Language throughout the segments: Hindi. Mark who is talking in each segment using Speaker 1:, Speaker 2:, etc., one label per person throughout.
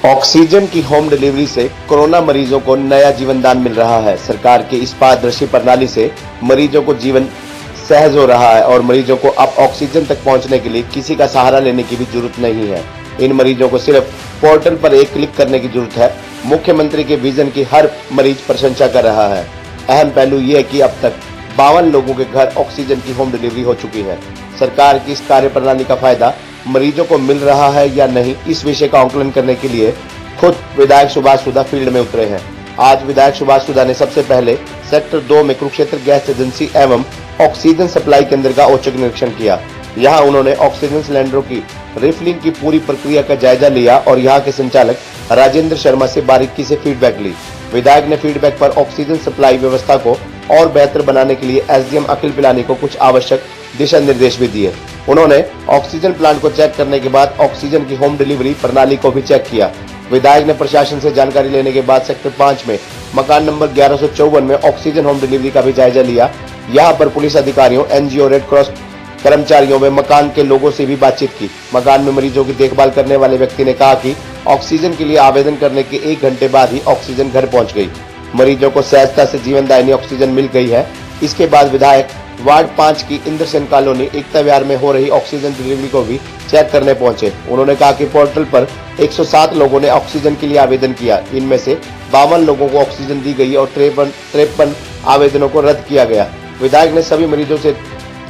Speaker 1: ऑक्सीजन की होम डिलीवरी से कोरोना मरीजों को नया जीवन दान मिल रहा है। सरकार की इस पारदर्शी प्रणाली से मरीजों को जीवन सहज हो रहा है और मरीजों को अब ऑक्सीजन तक पहुंचने के लिए किसी का सहारा लेने की भी जरूरत नहीं है। इन मरीजों को सिर्फ पोर्टल पर एक क्लिक करने की जरूरत है। मुख्यमंत्री के विजन की हर मरीज प्रशंसा कर रहा है। अहम पहलू यह है कि अब तक 52 लोगों के घर ऑक्सीजन की होम डिलीवरी हो चुकी है। सरकार की इस कार्य प्रणाली का फायदा मरीजों को मिल रहा है या नहीं, इस विषय का आंकलन करने के लिए खुद विधायक सुभाष सुधा फील्ड में उतरे हैं। आज विधायक सुभाष सुधा ने सबसे पहले सेक्टर 2 में कुरुक्षेत्र गैस एजेंसी एवं ऑक्सीजन सप्लाई केंद्र का औचक निरीक्षण किया। यहाँ उन्होंने ऑक्सीजन सिलेंडरों की रिफिलिंग की पूरी प्रक्रिया का जायजा लिया और यहाँ के संचालक राजेंद्र शर्मा से बारीकी से फीडबैक ली। विधायक ने फीडबैक पर ऑक्सीजन सप्लाई व्यवस्था को और बेहतर बनाने के लिए एसडीएम अखिल पिलानी को कुछ आवश्यक दिशा निर्देश भी दिए। उन्होंने ऑक्सीजन प्लांट को चेक करने के बाद ऑक्सीजन की होम डिलीवरी प्रणाली को भी चेक किया। विधायक ने प्रशासन से जानकारी लेने के बाद सेक्टर 5 में मकान नंबर 1154 में ऑक्सीजन होम डिलीवरी का भी जायजा लिया। यहाँ पर पुलिस अधिकारियों, एनजीओ, रेड क्रॉस कर्मचारियों व मकान के लोगों से भी बातचीत की। मकान में मरीजों की देखभाल करने वाले व्यक्ति ने कहा कि ऑक्सीजन के लिए आवेदन करने के 1 घंटे बाद ही ऑक्सीजन घर पहुंच गई। मरीजों को सहजता से जीवनदायिनी ऑक्सीजन मिल गई है। इसके बाद विधायक वार्ड 5 की इंद्रसेन कॉलोनी एकता विहार में हो रही ऑक्सीजन डिलीवरी को भी चेक करने पहुंचे। उन्होंने कहा कि पोर्टल पर 107 लोगों ने ऑक्सीजन के लिए आवेदन किया। इनमें से 52 लोगों को ऑक्सीजन दी गई और 53 आवेदनों को रद्द किया गया। विधायक ने सभी मरीजों से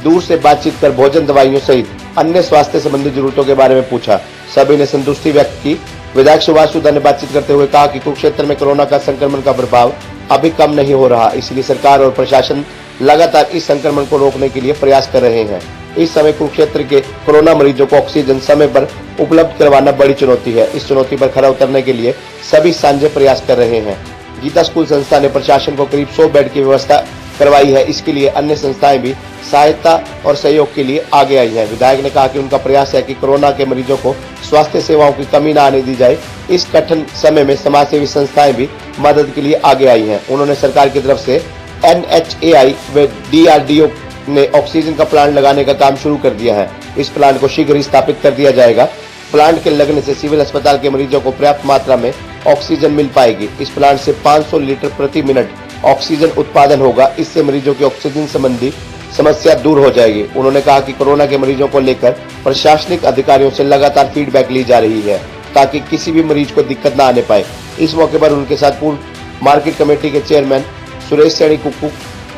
Speaker 1: दूर से बातचीत कर भोजन, दवाइयों सहित अन्य स्वास्थ्य संबंधी जरूरतों के बारे में पूछा। सभी ने संतुष्टि व्यक्त की। विधायक सुभाष सुधा ने बातचीत करते हुए कहा कि कुरुक्षेत्र में कोरोना का संक्रमण का प्रभाव अभी कम नहीं हो रहा, इसलिए सरकार और प्रशासन लगातार इस संक्रमण को रोकने के लिए प्रयास कर रहे हैं। इस समय कुरुक्षेत्र के कोरोना मरीजों को ऑक्सीजन समय पर उपलब्ध करवाना बड़ी चुनौती है। इस चुनौती पर खरा उतरने के लिए सभी साझे प्रयास कर रहे हैं। गीता स्कूल संस्था ने प्रशासन को करीब 100 बेड की व्यवस्था करवाई है। इसके लिए अन्य संस्थाएं भी सहायता और सहयोग के लिए आगे आई है। विधायक ने कहा कि उनका प्रयास है कि कोरोना के मरीजों को स्वास्थ्य सेवाओं की कमी न आने दी जाए। इस कठिन समय में समाजसेवी संस्थाएं भी मदद के लिए आगे आई हैं। उन्होंने सरकार की तरफ से NHAI व DRDO ने ऑक्सीजन का प्लांट लगाने का काम शुरू कर दिया है। इस प्लांट को शीघ्र ही स्थापित कर दिया जाएगा। प्लांट के लगने से सिविल अस्पताल के मरीजों को पर्याप्त मात्रा में ऑक्सीजन मिल पाएगी। इस प्लांट से 500 लीटर प्रति मिनट ऑक्सीजन उत्पादन होगा। इससे मरीजों की ऑक्सीजन संबंधी समस्या दूर हो जाएगी। उन्होंने कहा कि कोरोना के मरीजों को लेकर प्रशासनिक अधिकारियों से लगातार फीडबैक ली जा रही है ताकि किसी भी मरीज को दिक्कत न आने पाए। इस मौके पर उनके साथ पूर्व मार्केट कमेटी के चेयरमैन सुरेश सैनी कुक्कू,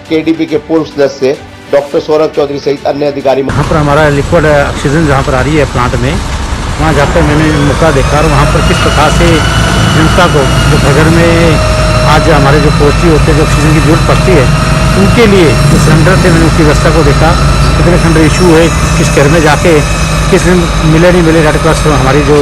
Speaker 1: KDP के पूर्व सदस्य डॉक्टर सौरभ चौधरी सहित अन्य अधिकारी।
Speaker 2: वहाँ पर हमारा लिक्विड ऑक्सीजन जहाँ पर आ रही है प्लांट में, वहाँ जाकर मैंने मौका देखा और वहाँ पर किस प्रकार से जनता को जो घर में आज हमारे जो पड़ोसी होते हैं जो ऑक्सीजन की जरूरत पड़ती है उनके लिए जो सिलेंडर थे, मैंने उसकी व्यवस्था को देखा। कितने सिलेंडर इशू है, किस घर में जाके किस दिन मिले नहीं मिले, रेड क्रॉस हमारी जो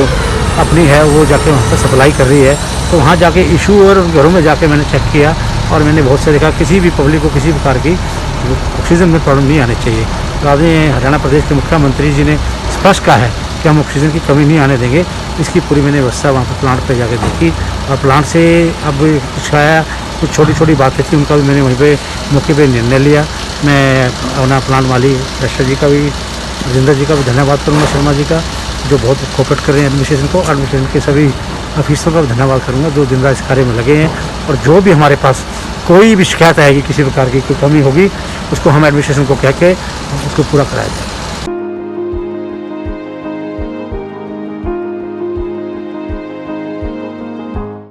Speaker 2: अपनी है वो जाके वहाँ पर सप्लाई कर रही है। तो वहाँ जाके इशू और घरों में जाके मैंने चेक किया और मैंने बहुत से देखा किसी भी पब्लिक को किसी प्रकार की ऑक्सीजन में प्रॉब्लम नहीं आनी चाहिए। तो आज हरियाणा प्रदेश के मुख्यमंत्री जी ने स्पष्ट कहा है कि हम ऑक्सीजन की कमी नहीं आने देंगे। इसकी पूरी मैंने व्यवस्था वहाँ पर प्लांट पे जाके देखी और प्लांट से अब कुछ आया, कुछ छोटी छोटी बातें थी, उनका भी मैंने वहीं पे मौके पे निर्णय लिया। मैं अपना प्लांट मालिक रक्षा जी का भी, राजेंद्र जी का भी धन्यवाद करूँगा, शर्मा जी का, जो बहुत कोऑपरेट कर रहे हैं एडमिनिस्ट्रेशन को। एडमिनिस्ट्रेशन के सभी ऑफिसरों का भी धन्यवाद करूँगा जो दिन रात इस कार्य में लगे हैं। और जो भी हमारे पास कोई भी शिकायत आएगी, किसी प्रकार की कोई कमी होगी, उसको हम एडमिनिस्ट्रेशन को कह के उसको पूरा कराया जाए।